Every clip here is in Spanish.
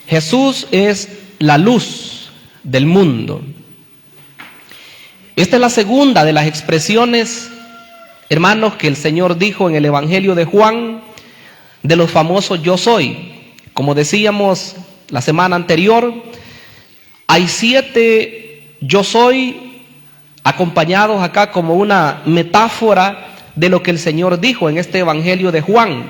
Jesús es la luz del mundo. Esta es la segunda de las expresiones, hermanos, que el Señor dijo en el Evangelio de Juan, de los famosos yo soy. Como decíamos la semana anterior, hay 7 yo soy acompañados acá como una metáfora de lo que el Señor dijo en este Evangelio de Juan.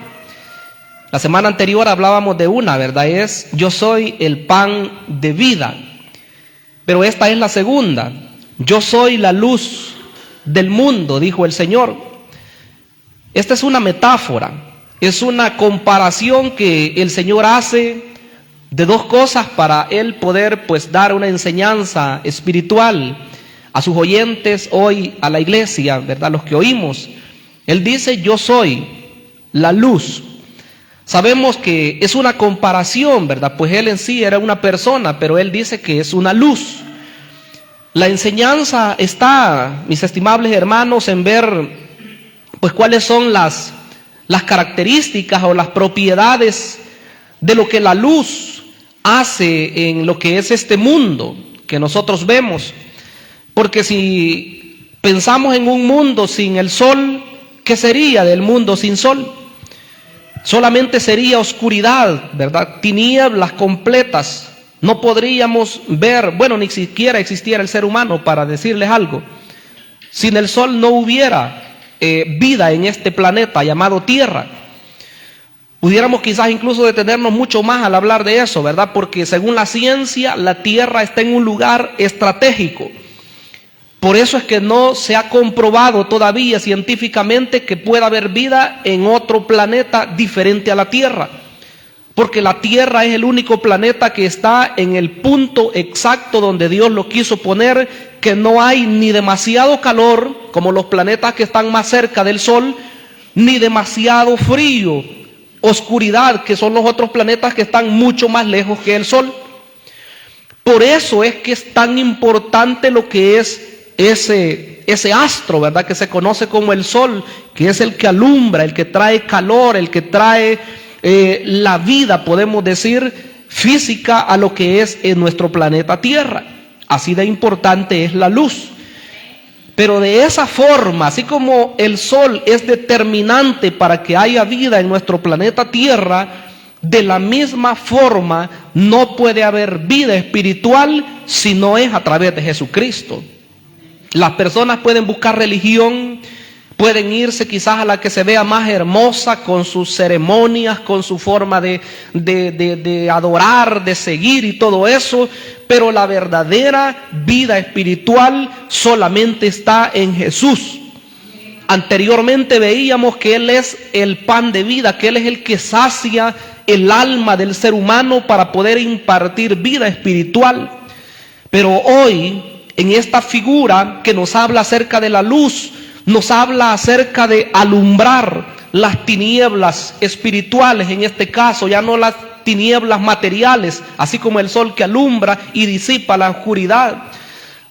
La semana anterior hablábamos de una, ¿verdad? Es yo soy el pan de vida. Pero esta es la segunda. Yo soy la luz del mundo, dijo el Señor. Esta es una metáfora, es una comparación que el Señor hace de dos cosas para Él poder dar una enseñanza espiritual a sus oyentes hoy, a la iglesia, ¿verdad? Los que oímos. Él dice, yo soy la luz. Sabemos que es una comparación, ¿verdad? Pues Él en sí era una persona, pero Él dice que es una luz. La enseñanza está, mis estimables hermanos, en ver pues cuáles son las características o las propiedades de lo que la luz hace en lo que es este mundo que nosotros vemos. Porque si pensamos en un mundo sin el sol, ¿qué sería del mundo sin sol? Solamente sería oscuridad, ¿verdad? Tinieblas completas. No podríamos ver, bueno, ni siquiera existiera el ser humano, para decirles algo. Sin el sol no hubiera vida en este planeta llamado Tierra. Pudiéramos quizás incluso detenernos mucho más al hablar de eso, ¿verdad? Porque según la ciencia, la Tierra está en un lugar estratégico. Por eso es que no se ha comprobado todavía científicamente que pueda haber vida en otro planeta diferente a la Tierra. Porque la Tierra es el único planeta que está en el punto exacto donde Dios lo quiso poner, que no hay ni demasiado calor, como los planetas que están más cerca del Sol, ni demasiado frío, oscuridad, que son los otros planetas que están mucho más lejos que el Sol. Por eso es que es tan importante lo que es ese astro, ¿verdad? Que se conoce como el Sol, que es el que alumbra, el que trae calor, el que trae la vida, podemos decir, física a lo que es en nuestro planeta Tierra. Así de importante es la luz. Pero de esa forma, así como el sol es determinante para que haya vida en nuestro planeta Tierra, de la misma forma no puede haber vida espiritual si no es a través de Jesucristo. Las personas pueden buscar religión, pueden irse quizás a la que se vea más hermosa, con sus ceremonias, con su forma de adorar, de seguir y todo eso, pero la verdadera vida espiritual solamente está en Jesús. Anteriormente veíamos que Él es el pan de vida, que Él es el que sacia el alma del ser humano para poder impartir vida espiritual. Pero hoy, en esta figura que nos habla acerca de la luz, nos habla acerca de alumbrar las tinieblas espirituales, en este caso ya no las tinieblas materiales, así como el sol que alumbra y disipa la oscuridad.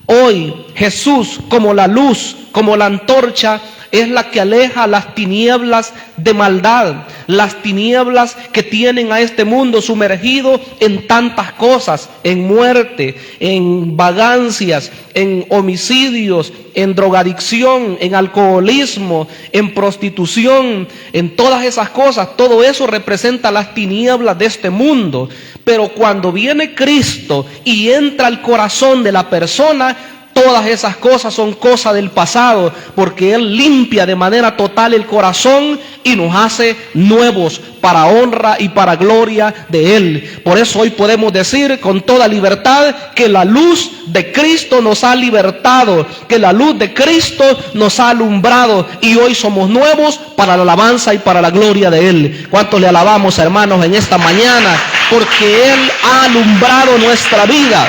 Hoy Jesús, como la luz, como la antorcha, es la que aleja las tinieblas de maldad, las tinieblas que tienen a este mundo sumergido en tantas cosas, en muerte, en vagancias, en homicidios, en drogadicción, en alcoholismo, en prostitución, en todas esas cosas. Todo eso representa las tinieblas de este mundo. Pero cuando viene Cristo y entra al corazón de la persona, todas esas cosas son cosas del pasado, porque Él limpia de manera total el corazón y nos hace nuevos para honra y para gloria de Él. Por eso hoy podemos decir con toda libertad que la luz de Cristo nos ha libertado, que la luz de Cristo nos ha alumbrado y hoy somos nuevos para la alabanza y para la gloria de Él. ¿Cuántos le alabamos, hermanos, en esta mañana? Porque Él ha alumbrado nuestra vida.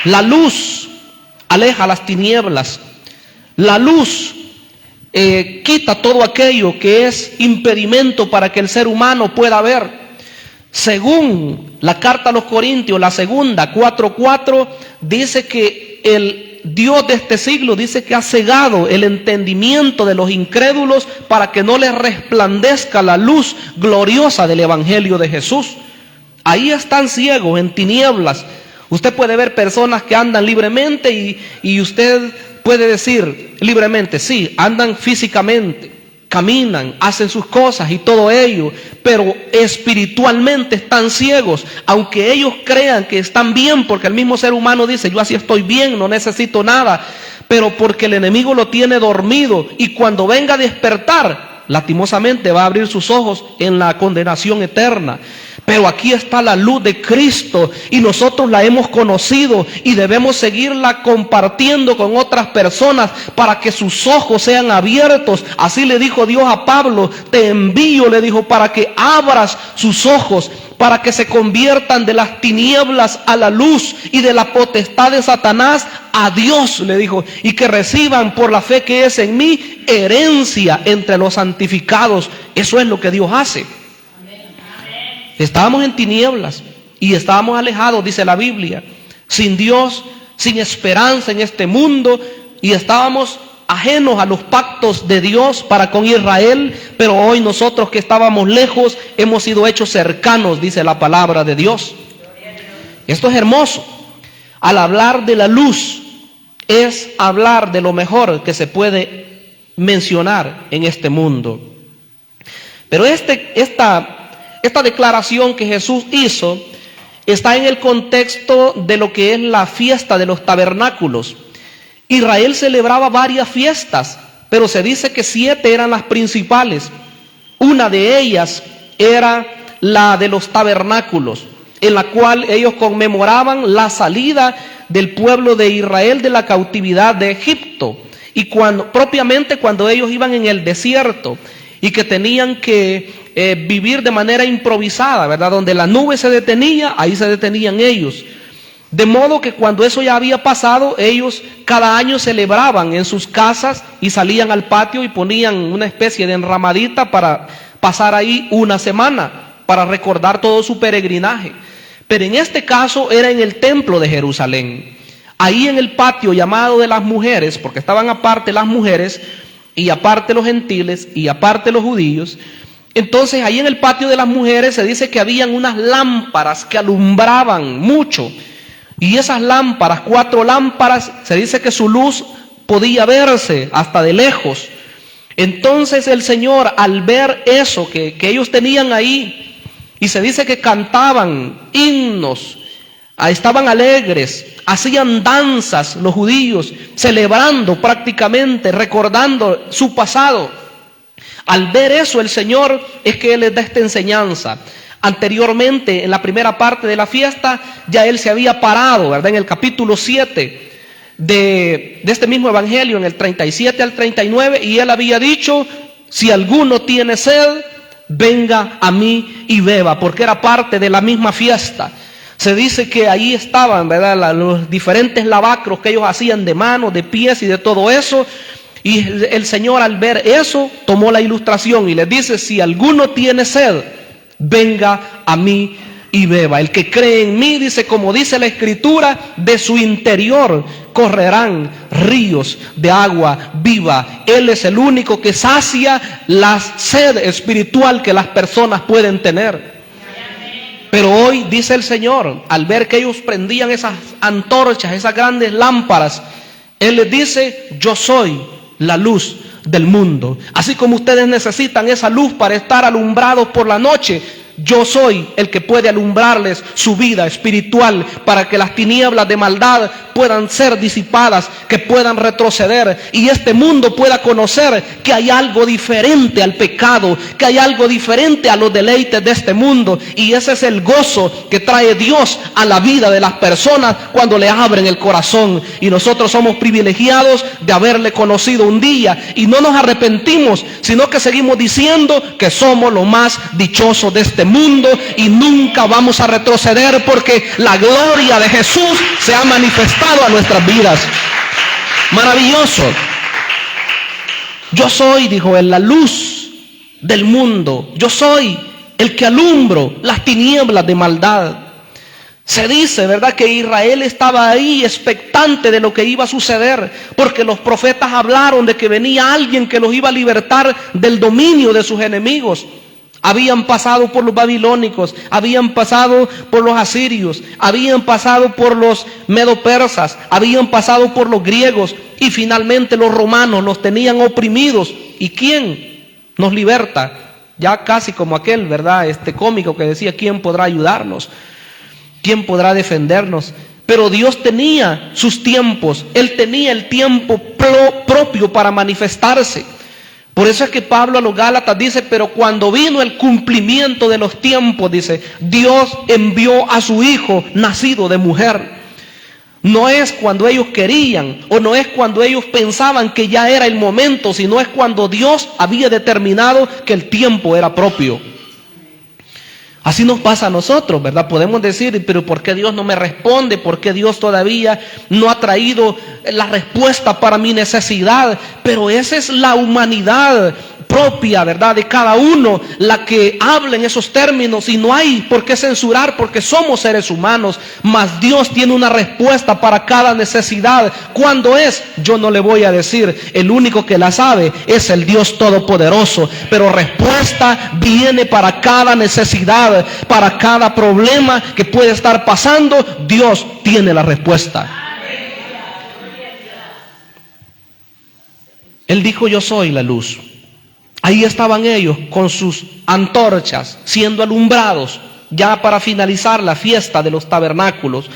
La luz aleja las tinieblas. La luz quita todo aquello que es impedimento para que el ser humano pueda ver. Según la carta a los Corintios, la segunda, 4:4, dice que el Dios de este siglo dice que ha cegado el entendimiento de los incrédulos para que no les resplandezca la luz gloriosa del Evangelio de Jesús. Ahí están ciegos, en tinieblas. Usted puede ver personas que andan libremente y usted puede decir libremente, sí, andan físicamente, caminan, hacen sus cosas y todo ello, pero espiritualmente están ciegos, aunque ellos crean que están bien, porque el mismo ser humano dice, yo así estoy bien, no necesito nada, pero porque el enemigo lo tiene dormido, y cuando venga a despertar, lastimosamente va a abrir sus ojos en la condenación eterna. Pero aquí está la luz de Cristo y nosotros la hemos conocido y debemos seguirla compartiendo con otras personas para que sus ojos sean abiertos. Así le dijo Dios a Pablo, te envío, le dijo, para que abras sus ojos, para que se conviertan de las tinieblas a la luz y de la potestad de Satanás a Dios, le dijo, y que reciban por la fe que es en mí herencia entre los santificados. Eso es lo que Dios hace. Estábamos en tinieblas y estábamos alejados, dice la Biblia, sin Dios, sin esperanza en este mundo, y estábamos ajenos a los pactos de Dios para con Israel, pero hoy nosotros que estábamos lejos hemos sido hechos cercanos, dice la palabra de Dios. Esto es hermoso. Al hablar de la luz es hablar de lo mejor que se puede mencionar en este mundo. Pero esta declaración que Jesús hizo está en el contexto de lo que es la fiesta de los tabernáculos. Israel celebraba varias fiestas, pero se dice que 7 eran las principales. Una de ellas era la de los tabernáculos, en la cual ellos conmemoraban la salida del pueblo de Israel de la cautividad de Egipto, y propiamente cuando ellos iban en el desierto y que tenían que vivir de manera improvisada, ¿verdad? Donde la nube se detenía, ahí se detenían ellos. De modo que cuando eso ya había pasado, ellos cada año celebraban en sus casas y salían al patio y ponían una especie de enramadita para pasar ahí una semana, para recordar todo su peregrinaje. Pero en este caso era en el templo de Jerusalén. Ahí en el patio llamado de las mujeres, porque estaban aparte las mujeres y aparte los gentiles y aparte los judíos. Entonces ahí en el patio de las mujeres se dice que habían unas lámparas que alumbraban mucho. Y esas lámparas, 4 lámparas, se dice que su luz podía verse hasta de lejos. Entonces el Señor, al ver eso que ellos tenían ahí, y se dice que cantaban himnos, estaban alegres, hacían danzas los judíos, celebrando prácticamente, recordando su pasado. Al ver eso, el Señor es que Él les da esta enseñanza. Anteriormente, en la primera parte de la fiesta, ya Él se había parado, ¿verdad? En el capítulo 7 de este mismo evangelio, en el 37 al 39, y Él había dicho, si alguno tiene sed, venga a mí y beba, porque era parte de la misma fiesta. Se dice que ahí estaban, ¿verdad?, los diferentes lavacros que ellos hacían de manos, de pies y de todo eso. Y el Señor, al ver eso, tomó la ilustración y les dice, si alguno tiene sed, venga a mí y beba. El que cree en mí, dice, como dice la Escritura, de su interior correrán ríos de agua viva. Él es el único que sacia la sed espiritual que las personas pueden tener. Pero hoy, dice el Señor, al ver que ellos prendían esas antorchas, esas grandes lámparas, Él les dice, yo soy la luz del mundo. Así como ustedes necesitan esa luz para estar alumbrados por la noche, yo soy el que puede alumbrarles su vida espiritual para que las tinieblas de maldad puedan ser disipadas, que puedan retroceder y este mundo pueda conocer que hay algo diferente al pecado, que hay algo diferente a los deleites de este mundo, y ese es el gozo que trae Dios a la vida de las personas cuando le abren el corazón. Y nosotros somos privilegiados de haberle conocido un día y no nos arrepentimos, sino que seguimos diciendo que somos los más dichosos de este mundo y nunca vamos a retroceder porque la gloria de Jesús se ha manifestado a nuestras vidas. Maravilloso. Yo soy, dijo él, la luz del mundo. Yo soy el que alumbro las tinieblas de maldad. Se dice, ¿verdad?, que Israel estaba ahí expectante de lo que iba a suceder, porque los profetas hablaron de que venía alguien que los iba a libertar del dominio de sus enemigos. Habían pasado por los babilónicos, habían pasado por los asirios, habían pasado por los medo-persas, habían pasado por los griegos y finalmente los romanos los tenían oprimidos. ¿Y quién nos liberta? Ya casi como aquel, ¿verdad? Cómico que decía, ¿quién podrá ayudarnos? ¿Quién podrá defendernos? Pero Dios tenía sus tiempos, Él tenía el tiempo propio para manifestarse. Por eso es que Pablo a los Gálatas dice, pero cuando vino el cumplimiento de los tiempos, dice, Dios envió a su Hijo nacido de mujer. No es cuando ellos querían, o no es cuando ellos pensaban que ya era el momento, sino es cuando Dios había determinado que el tiempo era propio. Así nos pasa a nosotros, ¿verdad? Podemos decir, pero ¿por qué Dios no me responde? ¿Por qué Dios todavía no ha traído la respuesta para mi necesidad? Pero esa es la humanidad propia, ¿verdad? De cada uno, la que habla en esos términos, y no hay por qué censurar porque somos seres humanos, mas Dios tiene una respuesta para cada necesidad. ¿Cuándo es? Yo no le voy a decir, el único que la sabe es el Dios Todopoderoso, pero respuesta viene para cada necesidad, para cada problema que puede estar pasando. Dios tiene la respuesta. Él dijo, yo soy la luz. Ahí estaban ellos con sus antorchas siendo alumbrados ya para finalizar la fiesta de los tabernáculos.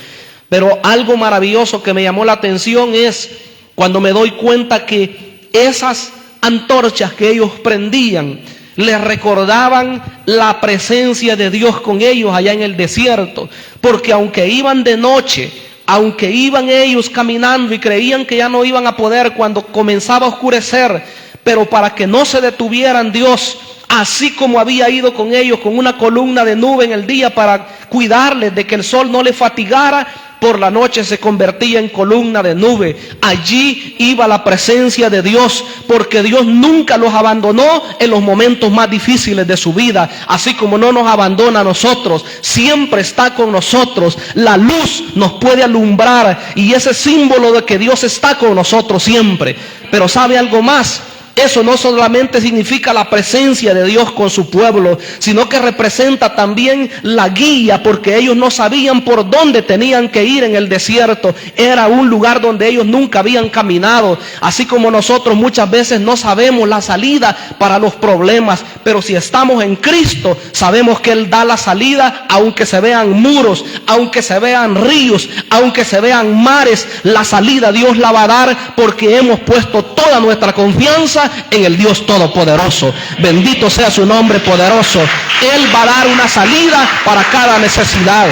Pero algo maravilloso que me llamó la atención es cuando me doy cuenta que esas antorchas que ellos prendían les recordaban la presencia de Dios con ellos allá en el desierto. Porque aunque iban de noche, aunque iban ellos caminando y creían que ya no iban a poder cuando comenzaba a oscurecer, pero para que no se detuvieran, Dios, así como había ido con ellos con una columna de nube en el día para cuidarles de que el sol no les fatigara, por la noche se convertía en columna de nube. Allí iba la presencia de Dios, porque Dios nunca los abandonó en los momentos más difíciles de su vida, así como no nos abandona a nosotros, siempre está con nosotros. La luz nos puede alumbrar y ese símbolo de que Dios está con nosotros siempre. Pero ¿sabe algo más? Eso no solamente significa la presencia de Dios con su pueblo, sino que representa también la guía, porque ellos no sabían por dónde tenían que ir en el desierto. Era un lugar donde ellos nunca habían caminado, así como nosotros muchas veces no sabemos la salida para los problemas, pero si estamos en Cristo, sabemos que Él da la salida, aunque se vean muros, aunque se vean ríos, aunque se vean mares. La salida Dios la va a dar porque hemos puesto toda nuestra confianza en el Dios Todopoderoso. Bendito sea su nombre poderoso. Él va a dar una salida para cada necesidad.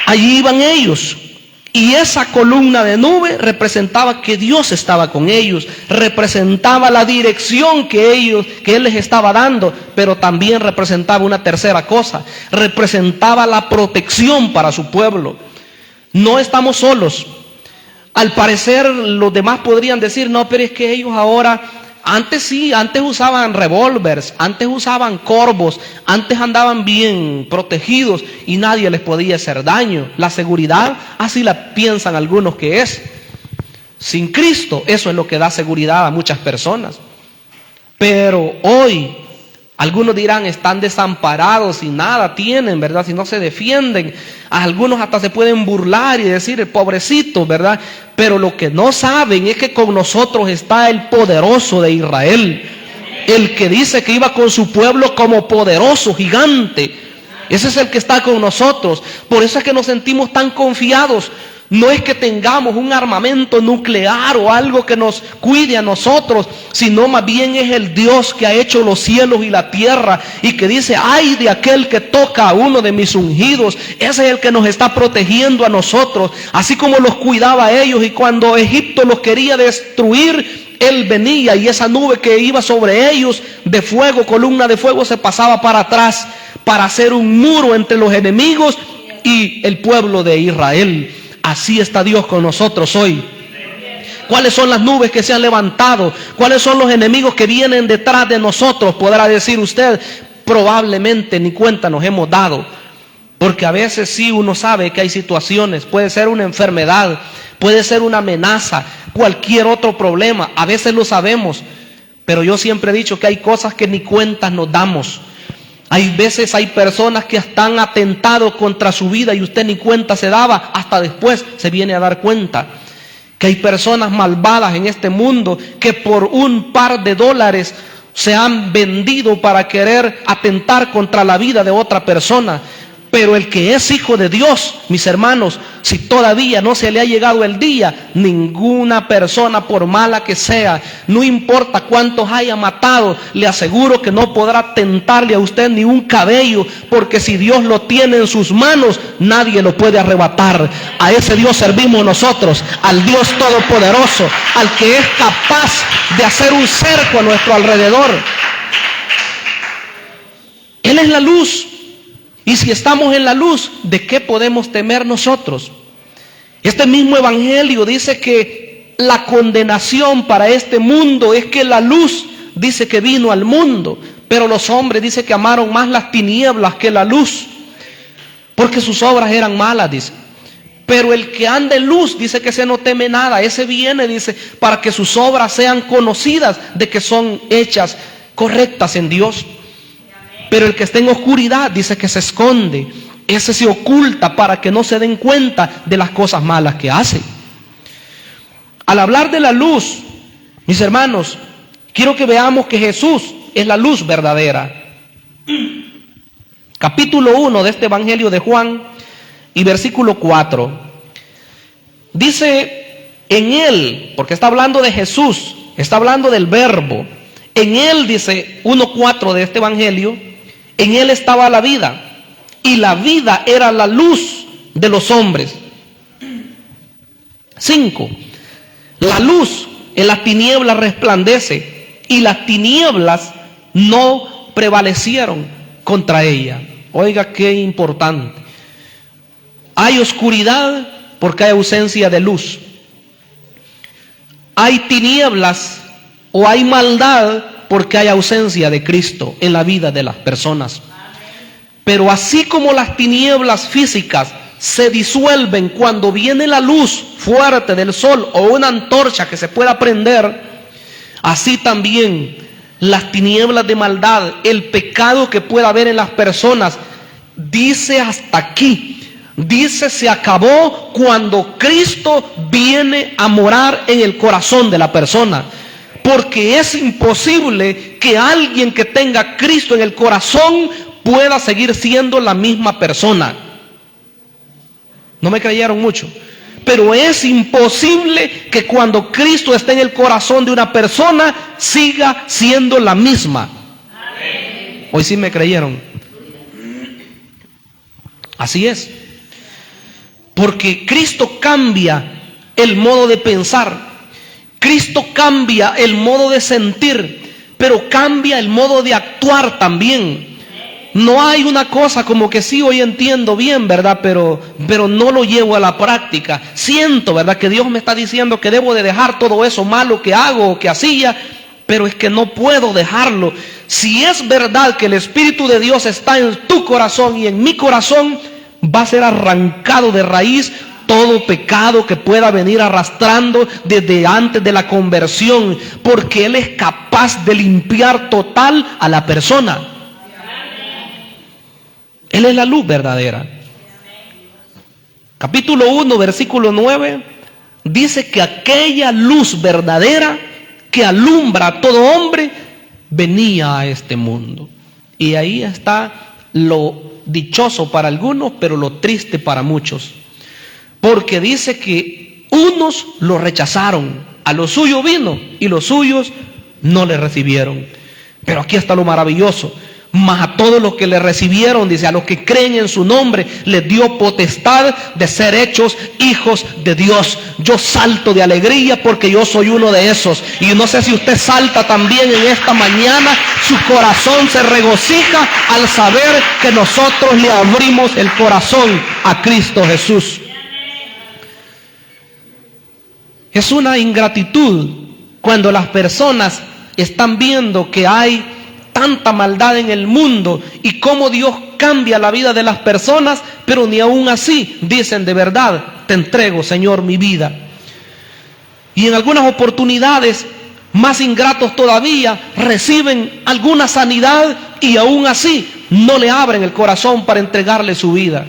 Allí iban ellos, y esa columna de nube representaba que Dios estaba con ellos, representaba la dirección que Él les estaba dando, pero también representaba una tercera cosa, representaba la protección para su pueblo. No estamos solos. Al parecer los demás podrían decir, no, pero es que ellos ahora, antes usaban revólveres, antes usaban corvos, antes andaban bien protegidos y nadie les podía hacer daño. La seguridad, así la piensan algunos que es. Sin Cristo, eso es lo que da seguridad a muchas personas. Pero hoy, algunos dirán, están desamparados y nada tienen, ¿verdad? Si no se defienden. Algunos hasta se pueden burlar y decir, pobrecito, ¿verdad? Pero lo que no saben es que con nosotros está el poderoso de Israel. El que dice que iba con su pueblo como poderoso gigante. Ese es el que está con nosotros. Por eso es que nos sentimos tan confiados. No es que tengamos un armamento nuclear o algo que nos cuide a nosotros, sino más bien es el Dios que ha hecho los cielos y la tierra y que dice, ay de aquel que toca a uno de mis ungidos. Ese es el que nos está protegiendo a nosotros, así como los cuidaba a ellos, y cuando Egipto los quería destruir, Él venía y esa nube que iba sobre ellos de fuego, columna de fuego, se pasaba para atrás para hacer un muro entre los enemigos y el pueblo de Israel. Así está Dios con nosotros hoy. ¿Cuáles son las nubes que se han levantado? ¿Cuáles son los enemigos que vienen detrás de nosotros? Podrá decir usted, probablemente ni cuenta nos hemos dado. Porque a veces sí uno sabe que hay situaciones, puede ser una enfermedad, puede ser una amenaza, cualquier otro problema, a veces lo sabemos. Pero yo siempre he dicho que hay cosas que ni cuentas nos damos. Hay veces hay personas que están atentados contra su vida y usted ni cuenta se daba, hasta después se viene a dar cuenta. Que hay personas malvadas en este mundo que por un par de dólares se han vendido para querer atentar contra la vida de otra persona. Pero el que es hijo de Dios, mis hermanos, si todavía no se le ha llegado el día, ninguna persona, por mala que sea, no importa cuántos haya matado, le aseguro que no podrá tentarle a usted ni un cabello, porque si Dios lo tiene en sus manos, nadie lo puede arrebatar. A ese Dios servimos nosotros, al Dios Todopoderoso, al que es capaz de hacer un cerco a nuestro alrededor. Él es la luz. Y si estamos en la luz, ¿de qué podemos temer nosotros? Este mismo evangelio dice que la condenación para este mundo es que la luz dice que vino al mundo, pero los hombres dice que amaron más las tinieblas que la luz, porque sus obras eran malas, dice. Pero el que anda en luz dice que ese no teme nada, ese viene, dice, para que sus obras sean conocidas de que son hechas correctas en Dios. Pero el que está en oscuridad dice que se esconde, ese se oculta para que no se den cuenta de las cosas malas que hace. Al hablar de la luz, mis hermanos, quiero que veamos que Jesús es la luz verdadera. Capítulo 1 de este Evangelio de Juan y versículo 4. Dice, en Él, porque está hablando de Jesús, está hablando del Verbo. En Él, dice 1:4 de este Evangelio, en Él estaba la vida, y la vida era la luz de los hombres. 5. La luz en las tinieblas resplandece, y las tinieblas no prevalecieron contra ella. Oiga, qué importante. Hay oscuridad porque hay ausencia de luz. Hay tinieblas o hay maldad porque hay ausencia de Cristo en la vida de las personas. Pero así como las tinieblas físicas se disuelven cuando viene la luz fuerte del sol o una antorcha que se pueda prender, así también las tinieblas de maldad, el pecado que pueda haber en las personas, dice hasta aquí. Dice, se acabó cuando Cristo viene a morar en el corazón de la persona. Porque es imposible que alguien que tenga a Cristo en el corazón pueda seguir siendo la misma persona. No me creyeron mucho. Pero es imposible que cuando Cristo esté en el corazón de una persona siga siendo la misma. Hoy sí me creyeron. Así es. Porque Cristo cambia el modo de pensar. Cristo cambia el modo de sentir, pero cambia el modo de actuar también. No hay una cosa como que sí, hoy entiendo bien, ¿verdad? Pero no lo llevo a la práctica. Siento, ¿verdad? Que Dios me está diciendo que debo de dejar todo eso malo que hago o que hacía, pero es que no puedo dejarlo. Si es verdad que el Espíritu de Dios está en tu corazón y en mi corazón, va a ser arrancado de raíz todo pecado que pueda venir arrastrando desde antes de la conversión, porque Él es capaz de limpiar total a la persona. Él es la luz verdadera. Capítulo 1, versículo 9, dice que aquella luz verdadera que alumbra a todo hombre venía a este mundo. Y ahí está lo dichoso para algunos, pero lo triste para muchos. Porque dice que unos lo rechazaron, a lo suyo vino y los suyos no le recibieron. Pero aquí está lo maravilloso. Mas a todos los que le recibieron, dice, a los que creen en su nombre, les dio potestad de ser hechos hijos de Dios. Yo salto de alegría porque yo soy uno de esos. Y no sé si usted salta también en esta mañana, su corazón se regocija al saber que nosotros le abrimos el corazón a Cristo Jesús. Es una ingratitud cuando las personas están viendo que hay tanta maldad en el mundo y cómo Dios cambia la vida de las personas, pero ni aún así dicen: de verdad te entrego, Señor, mi vida. Y en algunas oportunidades Más ingratos todavía, reciben alguna sanidad y aún así no le abren el corazón para entregarle su vida.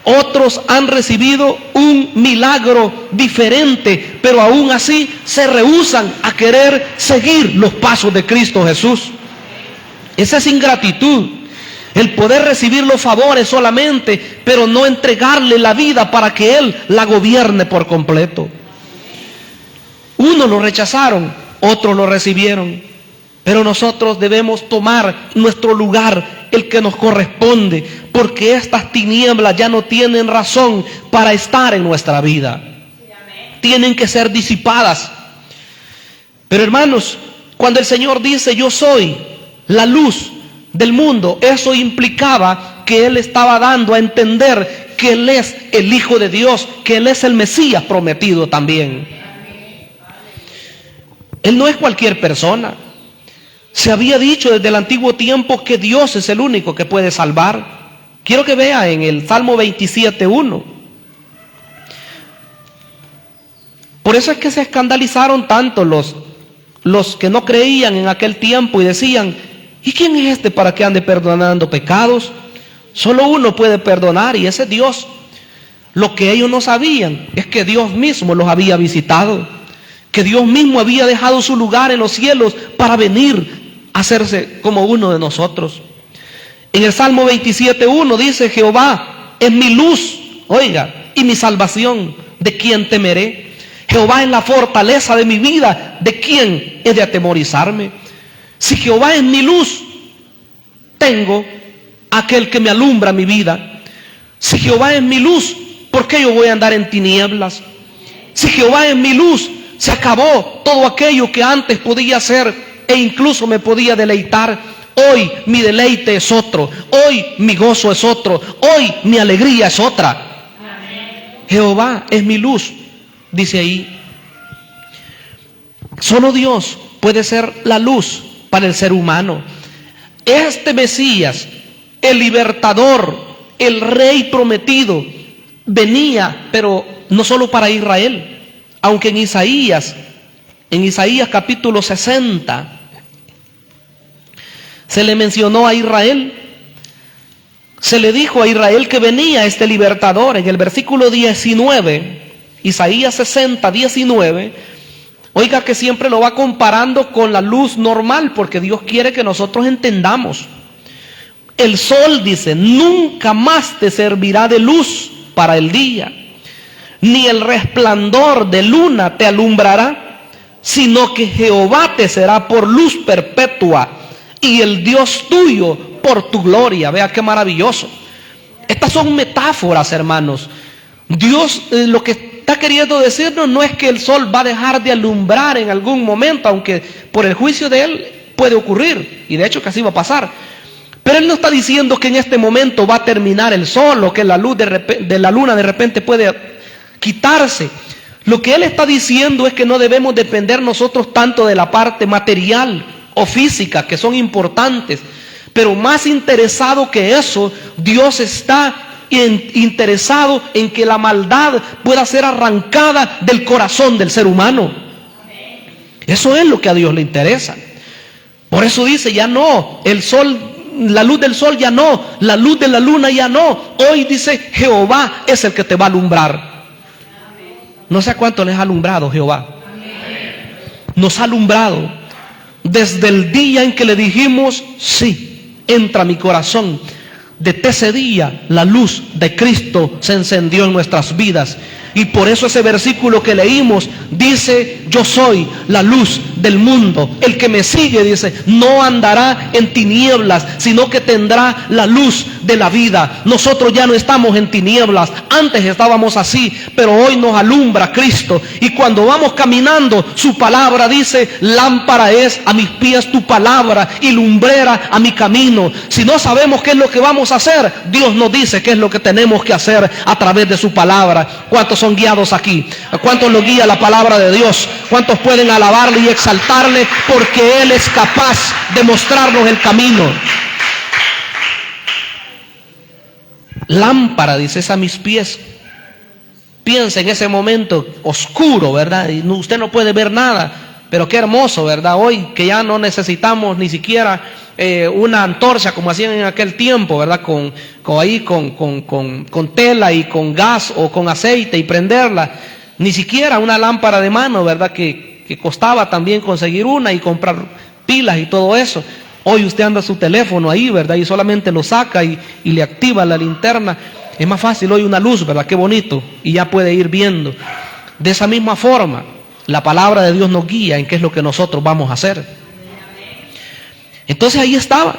Otros han recibido un milagro diferente, pero aún así se rehúsan a querer seguir los pasos de Cristo Jesús. Esa es ingratitud. El poder recibir los favores solamente, pero no entregarle la vida para que Él la gobierne por completo. Unos lo rechazaron, otros lo recibieron. Pero nosotros debemos tomar nuestro lugar, el que nos corresponde, porque estas tinieblas ya no tienen razón para estar en nuestra vida. Tienen que ser disipadas. Pero hermanos, cuando el Señor dice yo soy la luz del mundo, eso implicaba que Él estaba dando a entender que Él es el Hijo de Dios, que Él es el Mesías prometido también. Él no es cualquier persona. Se había dicho desde el antiguo tiempo que Dios es el único que puede salvar. Quiero que vea en el Salmo 27:1. Por eso es que se escandalizaron tanto los que no creían en aquel tiempo y decían: ¿y quién es este para que ande perdonando pecados? Solo uno puede perdonar y ese es Dios. Lo que ellos no sabían es que Dios mismo los había visitado, que Dios mismo había dejado su lugar en los cielos para venir a hacerse como uno de nosotros. En el Salmo 27:1 dice: Jehová es mi luz, oiga, y mi salvación, ¿de quién temeré? Jehová es la fortaleza de mi vida, ¿de quién he de atemorizarme? Si Jehová es mi luz, tengo aquel que me alumbra mi vida. Si Jehová es mi luz, ¿por qué yo voy a andar en tinieblas? Si Jehová es mi luz, se acabó todo aquello que antes podía hacer e incluso me podía deleitar. Hoy mi deleite es otro, hoy mi gozo es otro, hoy mi alegría es otra. Jehová es mi luz, dice ahí. Solo Dios puede ser la luz para el ser humano. Este Mesías, el libertador, el rey prometido, venía, pero no solo para Israel, aunque en Isaías capítulo 60, se le mencionó a Israel. Se le dijo a Israel que venía este libertador. En el versículo 19, Isaías 60, 19, oiga que siempre lo va comparando con la luz normal, porque Dios quiere que nosotros entendamos. El sol, dice, nunca más te servirá de luz para el día, ni el resplandor de luna te alumbrará, sino que Jehová te será por luz perpetua y el Dios tuyo por tu gloria. Vea qué maravilloso. Estas son metáforas, hermanos. Dios lo que está queriendo decirnos no es que el sol va a dejar de alumbrar en algún momento, aunque por el juicio de Él puede ocurrir, y de hecho que así va a pasar. Pero Él no está diciendo que en este momento va a terminar el sol o que la luz de la luna de repente puede quitarse. Lo que Él está diciendo es que no debemos depender nosotros tanto de la parte material o física, que son importantes, pero más interesado que eso, Dios está interesado en que la maldad pueda ser arrancada del corazón del ser humano. Eso es lo que a Dios le interesa. Por eso dice, ya no, el sol, la luz del sol ya no, la luz de la luna ya no. Hoy dice, Jehová es el que te va a alumbrar. No sé a cuánto les ha alumbrado Jehová. Nos ha alumbrado desde el día en que le dijimos, sí, entra a mi corazón. Desde ese día la luz de Cristo se encendió en nuestras vidas. Y por eso ese versículo que leímos dice, yo soy la luz del mundo. El que me sigue, dice, no andará en tinieblas, sino que tendrá la luz de la vida. Nosotros ya no estamos en tinieblas. Antes estábamos así, pero hoy nos alumbra Cristo. Y cuando vamos caminando, su palabra dice, lámpara es a mis pies tu palabra y lumbrera a mi camino. Si no sabemos qué es lo que vamos a hacer, Dios nos dice qué es lo que tenemos que hacer a través de su palabra. ¿Cuántos son guiados aquí? ¿A cuántos los guía la palabra de Dios? ¿Cuántos pueden alabarle y exaltarle? Porque Él es capaz de mostrarnos el camino. Lámpara, dice, es a mis pies. Piensa en ese momento oscuro, ¿verdad? Y usted no puede ver nada. Pero qué hermoso, ¿verdad? Hoy que ya no necesitamos ni siquiera una antorcha como hacían en aquel tiempo, ¿verdad? Con tela y con gas o con aceite y prenderla. Ni siquiera una lámpara de mano, ¿verdad? Que costaba también conseguir una y comprar pilas y todo eso. Hoy usted anda su teléfono ahí, ¿verdad? Y solamente lo saca y le activa la linterna. Es más fácil hoy una luz, ¿verdad? Qué bonito. Y ya puede ir viendo. De esa misma forma, la palabra de Dios nos guía en qué es lo que nosotros vamos a hacer. Entonces ahí estaba.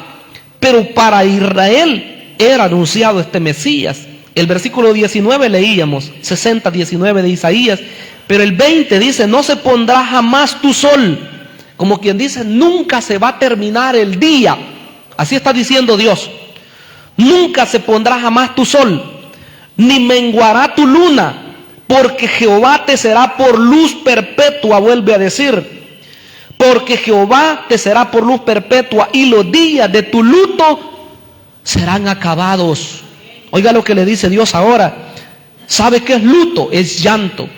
Pero para Israel era anunciado este Mesías. El versículo 19 leíamos, 60:19 de Isaías. Pero el 20 dice, no se pondrá jamás tu sol. Como quien dice, nunca se va a terminar el día. Así está diciendo Dios. Nunca se pondrá jamás tu sol, ni menguará tu luna. Porque Jehová te será por luz perpetua, vuelve a decir. Porque Jehová te será por luz perpetua y los días de tu luto serán acabados. Oiga lo que le dice Dios ahora. ¿Sabe qué es luto? Es llanto.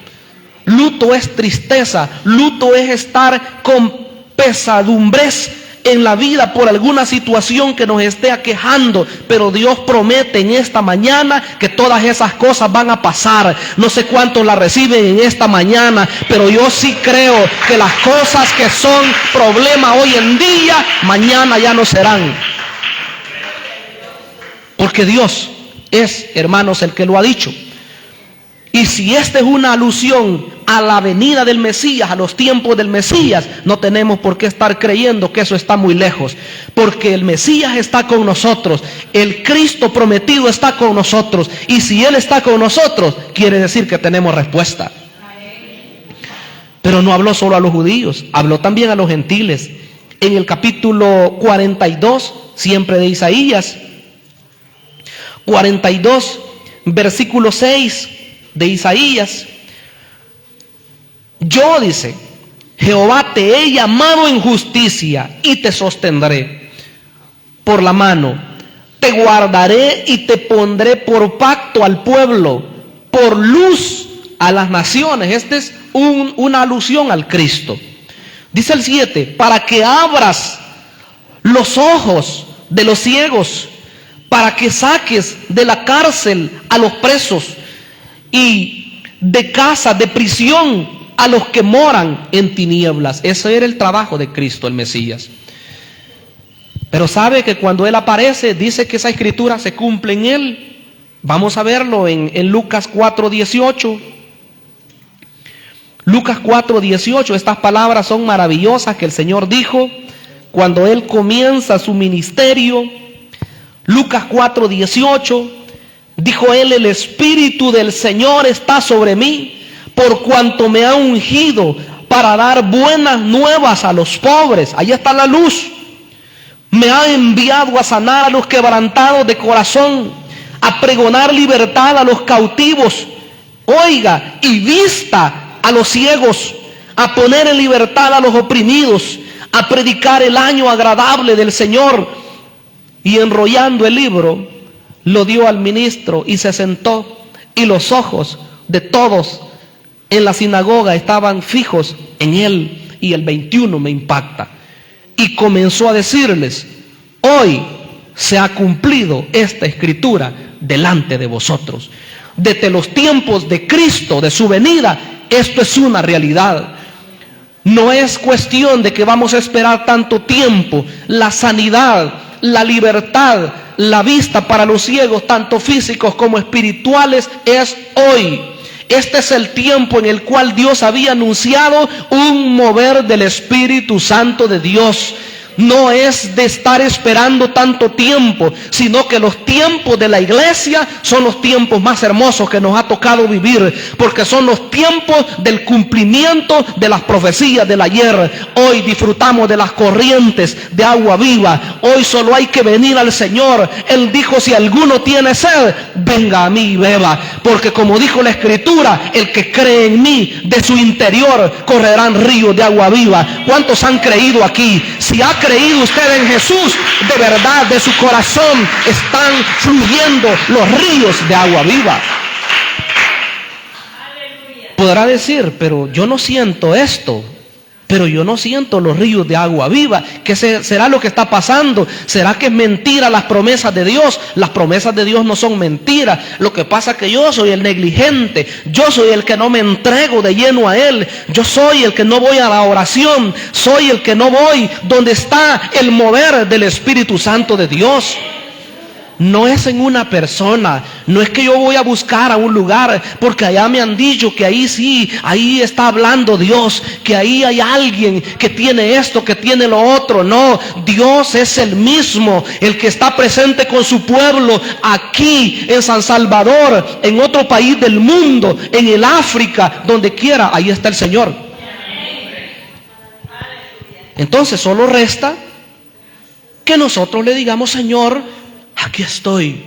Luto es tristeza. Luto es estar con pesadumbres en la vida por alguna situación que nos esté aquejando, pero Dios promete en esta mañana que todas esas cosas van a pasar. No sé cuántos la reciben en esta mañana, pero yo sí creo que las cosas que son problema hoy en día, mañana ya no serán. Porque Dios es, hermanos, el que lo ha dicho. Y si esta es una alusión a la venida del Mesías, a los tiempos del Mesías, no tenemos por qué estar creyendo que eso está muy lejos. Porque el Mesías está con nosotros, el Cristo prometido está con nosotros. Y si Él está con nosotros, quiere decir que tenemos respuesta. Pero no habló solo a los judíos, habló también a los gentiles. En el capítulo 42, siempre de Isaías, 42, versículo 6 de Isaías. Yo, dice, Jehová te he llamado en justicia y te sostendré por la mano. Te guardaré y te pondré por pacto al pueblo, por luz a las naciones. Esta es una alusión al Cristo. Dice el 7, para que abras los ojos de los ciegos, para que saques de la cárcel a los presos y de casa, de prisión, a los que moran en tinieblas. Ese era el trabajo de Cristo, el Mesías. Pero sabe que cuando Él aparece, dice que esa escritura se cumple en Él. Vamos a verlo en Lucas 4:18. Lucas 4:18, estas palabras son maravillosas que el Señor dijo cuando Él comienza su ministerio. Lucas 4:18, dijo Él, el Espíritu del Señor está sobre mí, por cuanto me ha ungido para dar buenas nuevas a los pobres. Ahí está la luz. Me ha enviado a sanar a los quebrantados de corazón, a pregonar libertad a los cautivos, oiga, y vista a los ciegos, a poner en libertad a los oprimidos, a predicar el año agradable del Señor. Y enrollando el libro, lo dio al ministro y se sentó, y los ojos de todos en la sinagoga estaban fijos en él. Y el 21 me impacta. Y comenzó a decirles, hoy se ha cumplido esta escritura delante de vosotros. Desde los tiempos de Cristo, de su venida, esto es una realidad. No es cuestión de que vamos a esperar tanto tiempo. La sanidad, la libertad, la vista para los ciegos, tanto físicos como espirituales, es hoy. Este es el tiempo en el cual Dios había anunciado un mover del Espíritu Santo de Dios. No es de estar esperando tanto tiempo, sino que los tiempos de la iglesia son los tiempos más hermosos que nos ha tocado vivir, porque son los tiempos del cumplimiento de las profecías del ayer. Hoy disfrutamos de las corrientes de agua viva. Hoy solo hay que venir al Señor. Él dijo, si alguno tiene sed, venga a mí y beba, porque como dijo la Escritura, el que cree en mí, de su interior correrán ríos de agua viva. ¿Cuántos han creído aquí? Si ha creído usted en Jesús, de verdad, de su corazón están fluyendo los ríos de agua viva. Podrá decir, pero yo no siento esto. pero yo no siento los ríos de agua viva. ¿Qué será lo que está pasando? ¿Será que es mentira las promesas de Dios? Las promesas de Dios no son mentiras. Lo que pasa es que yo soy el negligente. Yo soy el que no me entrego de lleno a Él. Yo soy el que no voy a la oración. Soy el que no voy donde está el mover del Espíritu Santo de Dios. No es en una persona, no es que yo voy a buscar a un lugar, porque allá me han dicho que ahí sí, ahí está hablando Dios, que ahí hay alguien que tiene esto, que tiene lo otro. No, Dios es el mismo, el que está presente con su pueblo aquí en San Salvador, en otro país del mundo, en el África, donde quiera, ahí está el Señor. Entonces solo resta que nosotros le digamos: Señor, aquí estoy,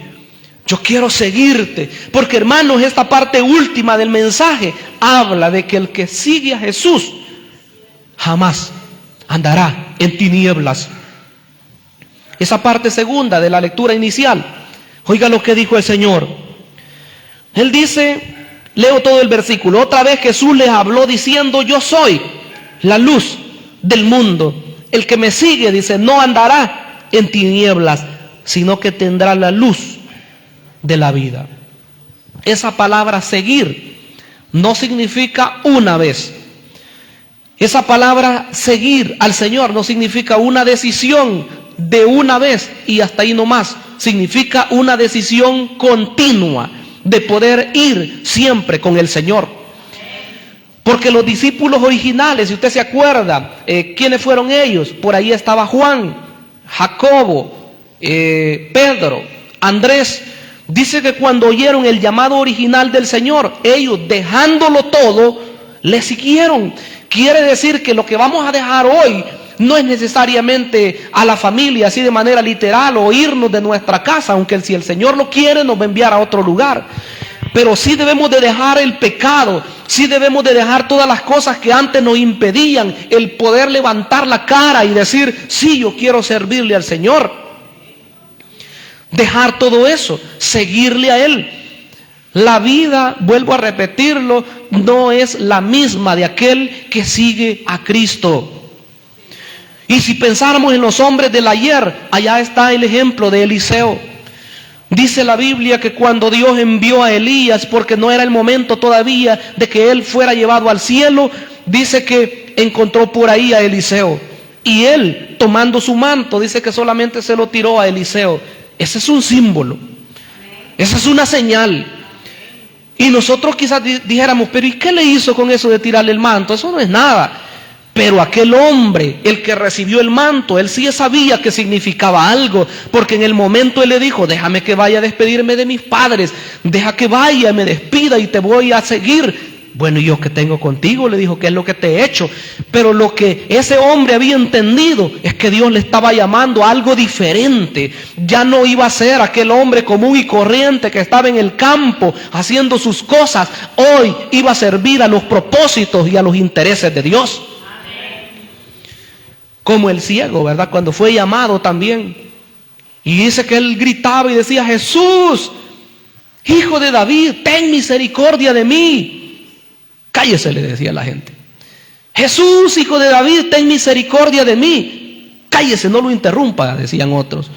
yo quiero seguirte. Porque, hermanos, esta parte última del mensaje habla de que el que sigue a Jesús jamás andará en tinieblas. Esa parte segunda de la lectura inicial, oiga lo que dijo el Señor. Él dice, leo todo el versículo: otra vez Jesús les habló diciendo: yo soy la luz del mundo. El que me sigue, dice, no andará en tinieblas, sino que tendrá la luz de la vida. Esa palabra seguir no significa una vez. Esa palabra seguir al Señor no significa una decisión de una vez y hasta ahí nomás. Significa una decisión continua de poder ir siempre con el Señor. Porque los discípulos originales, si usted se acuerda, ¿quiénes fueron ellos? Por ahí estaba Juan, Jacobo, Pedro, Andrés. Dice que cuando oyeron el llamado original del Señor, ellos, dejándolo todo, le siguieron. Quiere decir que lo que vamos a dejar hoy no es necesariamente a la familia, así de manera literal, o irnos de nuestra casa, aunque si el Señor lo quiere nos va a enviar a otro lugar. Pero sí debemos de dejar el pecado, sí debemos de dejar todas las cosas que antes nos impedían el poder levantar la cara y decir: sí, yo quiero servirle al Señor. Dejar todo eso, seguirle a Él. La vida, vuelvo a repetirlo, no es la misma de aquel que sigue a Cristo. Y si pensáramos en los hombres del ayer, allá está el ejemplo de Eliseo. Dice la Biblia que cuando Dios envió a Elías, porque no era el momento todavía de que él fuera llevado al cielo, dice que encontró por ahí a Eliseo. Y él, tomando su manto, dice que solamente se lo tiró a Eliseo. Ese es un símbolo, esa es una señal. Y nosotros quizás dijéramos: pero ¿y qué le hizo con eso de tirarle el manto? Eso no es nada. Pero aquel hombre, el que recibió el manto, él sí sabía que significaba algo, porque en el momento él le dijo: déjame que vaya a despedirme de mis padres, deja que vaya, me despida y te voy a seguir. Bueno, ¿y yo qué tengo contigo? Le dijo: ¿qué es lo que te he hecho? Pero lo que ese hombre había entendido es que Dios le estaba llamando a algo diferente. Ya no iba a ser aquel hombre común y corriente que estaba en el campo haciendo sus cosas. Hoy iba a servir a los propósitos y a los intereses de Dios. Como el ciego, ¿verdad? Cuando fue llamado también. Y dice que él gritaba y decía: Jesús, Hijo de David, ten misericordia de mí. Cállese, le decía la gente. Jesús, Hijo de David, ten misericordia de mí. Cállese, no lo interrumpa, decían otros.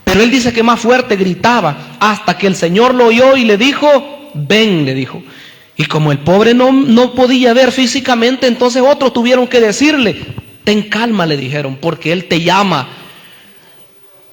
Pero él dice que más fuerte gritaba, hasta que el Señor lo oyó y le dijo: ven, le dijo. Y como el pobre no podía ver físicamente, entonces otros tuvieron que decirle: ten calma, le dijeron, porque Él te llama.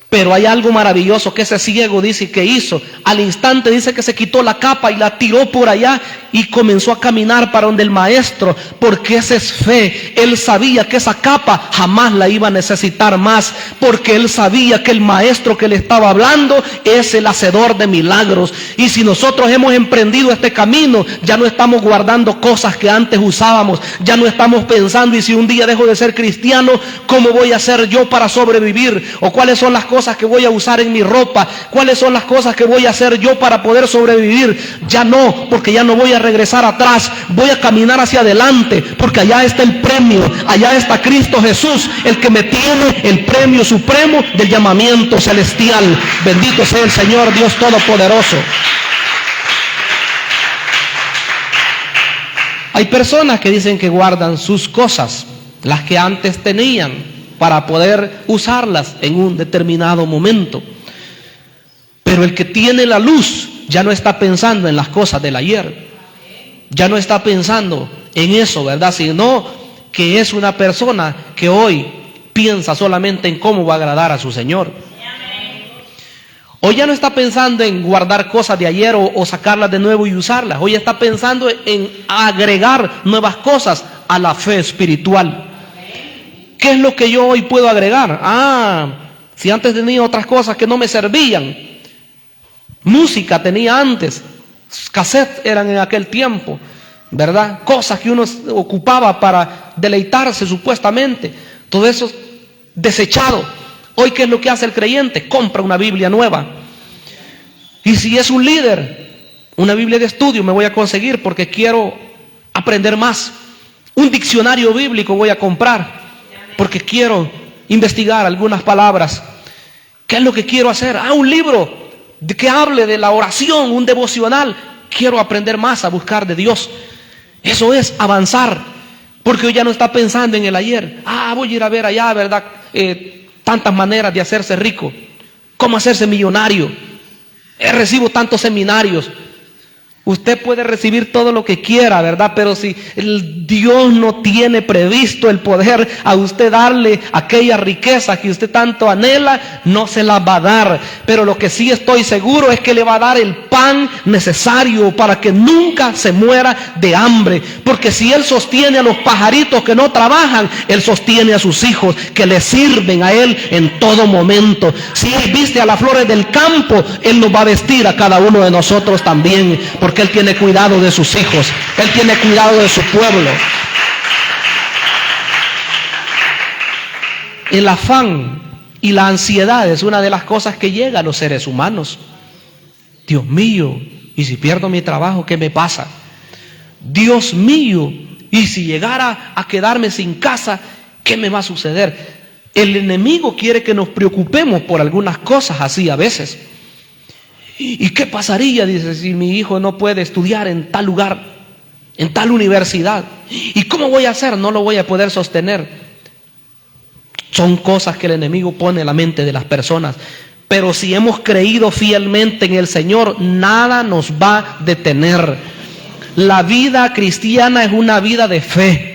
Pero hay algo maravilloso que ese ciego dice que hizo. Al instante dice que se quitó la capa y la tiró por allá y comenzó a caminar para donde el maestro, porque esa es fe. Él sabía que esa capa jamás la iba a necesitar más, porque él sabía que el maestro que le estaba hablando es el hacedor de milagros. Y si nosotros hemos emprendido este camino, ya no estamos guardando cosas que antes usábamos, ya no estamos pensando: y si un día dejo de ser cristiano, ¿cómo voy a hacer yo para sobrevivir? O cuáles son las cosas que voy a usar en mi ropa, cuáles son las cosas que voy a hacer yo para poder sobrevivir. Ya no, porque ya no voy a regresar atrás, voy a caminar hacia adelante, porque allá está el premio, allá está Cristo Jesús, el que me tiene el premio supremo del llamamiento celestial. Bendito sea el Señor Dios Todopoderoso. Hay personas que dicen que guardan sus cosas, las que antes tenían, para poder usarlas en un determinado momento. Pero el que tiene la luz ya no está pensando en las cosas del ayer, ya no está pensando en eso, ¿verdad? Sino que es una persona que hoy piensa solamente en cómo va a agradar a su Señor. Hoy ya no está pensando en guardar cosas de ayer o sacarlas de nuevo y usarlas. Hoy está pensando en agregar nuevas cosas a la fe espiritual. ¿Qué es lo que yo hoy puedo agregar? Si antes tenía otras cosas que no me servían. Música tenía antes, cassettes eran en aquel tiempo, ¿verdad? Cosas que uno ocupaba para deleitarse supuestamente. Todo eso desechado. Hoy, ¿qué es lo que hace el creyente? Compra una Biblia nueva. Y si es un líder, una Biblia de estudio me voy a conseguir porque quiero aprender más. Un diccionario bíblico voy a comprar porque quiero investigar algunas palabras. ¿Qué es lo que quiero hacer? Un libro que hable de la oración, un devocional. Quiero aprender más a buscar de Dios. Eso es avanzar, porque hoy ya no está pensando en el ayer. Voy a ir a ver allá, ¿verdad? Tantas maneras de hacerse rico, cómo hacerse millonario. Recibo tantos seminarios. Usted puede recibir todo lo que quiera, ¿verdad? Pero si Dios no tiene previsto el poder a usted darle aquella riqueza que usted tanto anhela, no se la va a dar. Pero lo que sí estoy seguro es que le va a dar el pan necesario para que nunca se muera de hambre. Porque si Él sostiene a los pajaritos que no trabajan, Él sostiene a sus hijos que le sirven a Él en todo momento. Si Él viste a las flores del campo, Él nos va a vestir a cada uno de nosotros también. Porque Él tiene cuidado de sus hijos, Él tiene cuidado de su pueblo. El afán y la ansiedad es una de las cosas que llega a los seres humanos. Dios mío, ¿y si pierdo mi trabajo, qué me pasa? Dios mío, ¿y si llegara a quedarme sin casa, qué me va a suceder? El enemigo quiere que nos preocupemos por algunas cosas así a veces. ¿Y qué pasaría, dice, si mi hijo no puede estudiar en tal lugar, en tal universidad? ¿Y cómo voy a hacer? No lo voy a poder sostener. Son cosas que el enemigo pone en la mente de las personas. Pero si hemos creído fielmente en el Señor, nada nos va a detener. La vida cristiana es una vida de fe.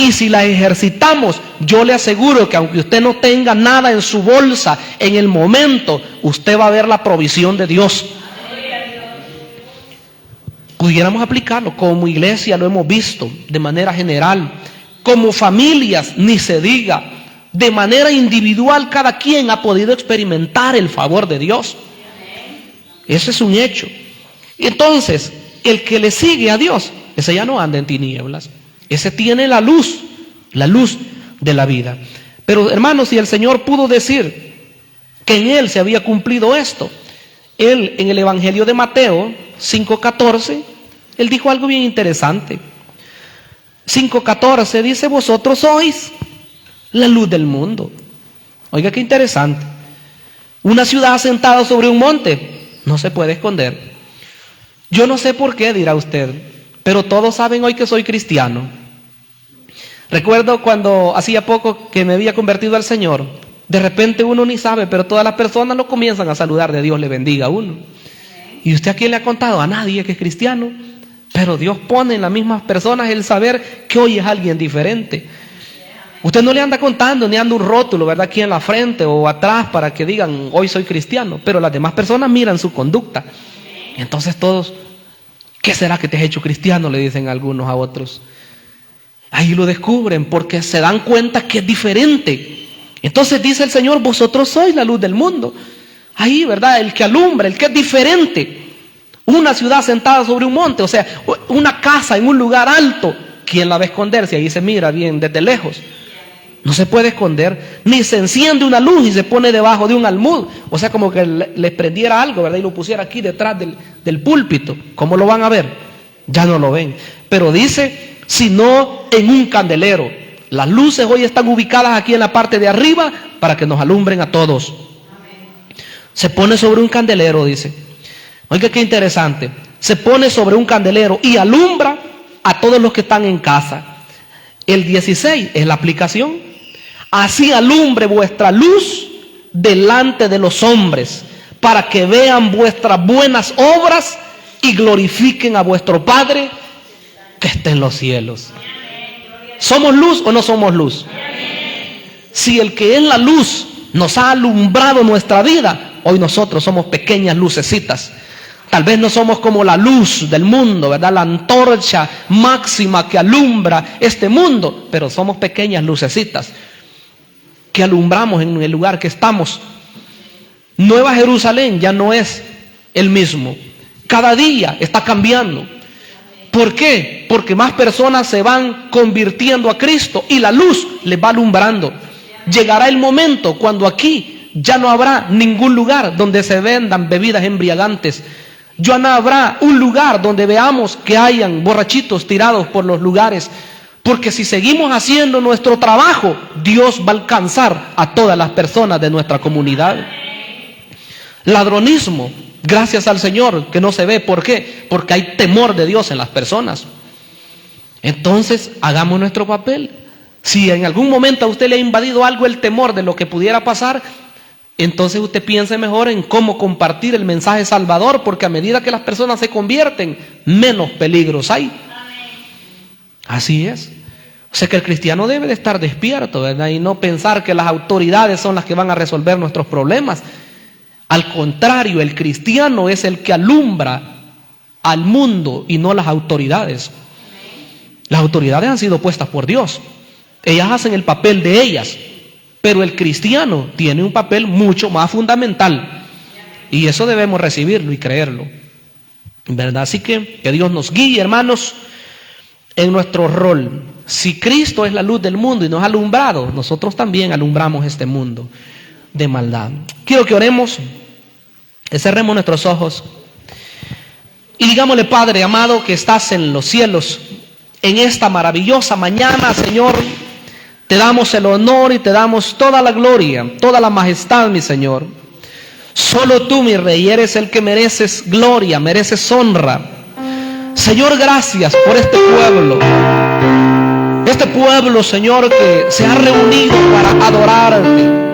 Y si la ejercitamos, yo le aseguro que aunque usted no tenga nada en su bolsa en el momento, usted va a ver la provisión de Dios. Pudiéramos aplicarlo como iglesia, lo hemos visto de manera general. Como familias, ni se diga. De manera individual, cada quien ha podido experimentar el favor de Dios. Ese es un hecho. Entonces, el que le sigue a Dios, ese ya no anda en tinieblas. Ese tiene la luz de la vida. Pero hermanos, si el Señor pudo decir que en Él se había cumplido esto, Él en el Evangelio de Mateo 5:14, Él dijo algo bien interesante. 5:14 dice: vosotros sois la luz del mundo. Oiga, qué interesante. Una ciudad asentada sobre un monte no se puede esconder. Yo no sé por qué, dirá usted, pero todos saben hoy que soy cristiano. Recuerdo cuando hacía poco que me había convertido al Señor. De repente uno ni sabe, pero todas las personas lo comienzan a saludar de Dios le bendiga a uno. ¿Y usted a quién le ha contado? A nadie que es cristiano. Pero Dios pone en las mismas personas el saber que hoy es alguien diferente. Usted no le anda contando ni anda un rótulo, ¿verdad?, aquí en la frente o atrás para que digan hoy soy cristiano. Pero las demás personas miran su conducta. Y entonces todos, ¿qué será que te has hecho cristiano?, le dicen algunos a otros. Ahí lo descubren porque se dan cuenta que es diferente. Entonces dice el Señor: vosotros sois la luz del mundo. Ahí, ¿verdad?, el que alumbra, el que es diferente. Una ciudad sentada sobre un monte, o sea, una casa en un lugar alto. ¿Quién la va a esconder si ahí se mira bien desde lejos? No se puede esconder. Ni se enciende una luz y se pone debajo de un almud. O sea, como que les prendiera algo, ¿verdad?, y lo pusiera aquí detrás del púlpito. ¿Cómo lo van a ver? Ya no lo ven. Pero dice: sino en un candelero. Las luces hoy están ubicadas aquí en la parte de arriba para que nos alumbren a todos. Se pone sobre un candelero, dice. Oiga, qué interesante. Se pone sobre un candelero y alumbra a todos los que están en casa. El 16 es la aplicación. Así alumbre vuestra luz delante de los hombres, para que vean vuestras buenas obras y glorifiquen a vuestro Padre que está en los cielos. ¿Somos luz o no somos luz? Si el que es la luz nos ha alumbrado nuestra vida, hoy nosotros somos pequeñas lucecitas. Tal vez no somos como la luz del mundo, ¿verdad? La antorcha máxima que alumbra este mundo, pero somos pequeñas lucecitas que alumbramos en el lugar que estamos. Nueva Jerusalén ya no es el mismo. Cada día está cambiando. ¿Por qué? Porque más personas se van convirtiendo a Cristo y la luz les va alumbrando. Llegará el momento cuando aquí ya no habrá ningún lugar donde se vendan bebidas embriagantes. Ya no habrá un lugar donde veamos que hayan borrachitos tirados por los lugares. Porque si seguimos haciendo nuestro trabajo, Dios va a alcanzar a todas las personas de nuestra comunidad. Ladronismo, gracias al Señor, que no se ve. ¿Por qué? Porque hay temor de Dios en las personas. Entonces, hagamos nuestro papel. Si en algún momento a usted le ha invadido algo el temor de lo que pudiera pasar, entonces usted piense mejor en cómo compartir el mensaje salvador, porque a medida que las personas se convierten, menos peligros hay. Así es. O sea que el cristiano debe de estar despierto, ¿verdad? Y no pensar que las autoridades son las que van a resolver nuestros problemas. Al contrario, el cristiano es el que alumbra al mundo y no las autoridades. Las autoridades han sido puestas por Dios. Ellas hacen el papel de ellas. Pero el cristiano tiene un papel mucho más fundamental. Y eso debemos recibirlo y creerlo, ¿verdad? Así que Dios nos guíe, hermanos, en nuestro rol. Si Cristo es la luz del mundo y nos ha alumbrado, nosotros también alumbramos este mundo de maldad. Quiero que oremos, cerremos nuestros ojos y digámosle: Padre amado que estás en los cielos, en esta maravillosa mañana, Señor, te damos el honor y te damos toda la gloria, toda la majestad, mi Señor. Solo tú, mi Rey, eres el que mereces gloria, mereces honra. Señor, gracias por este pueblo. Este pueblo, Señor, que se ha reunido para adorarte.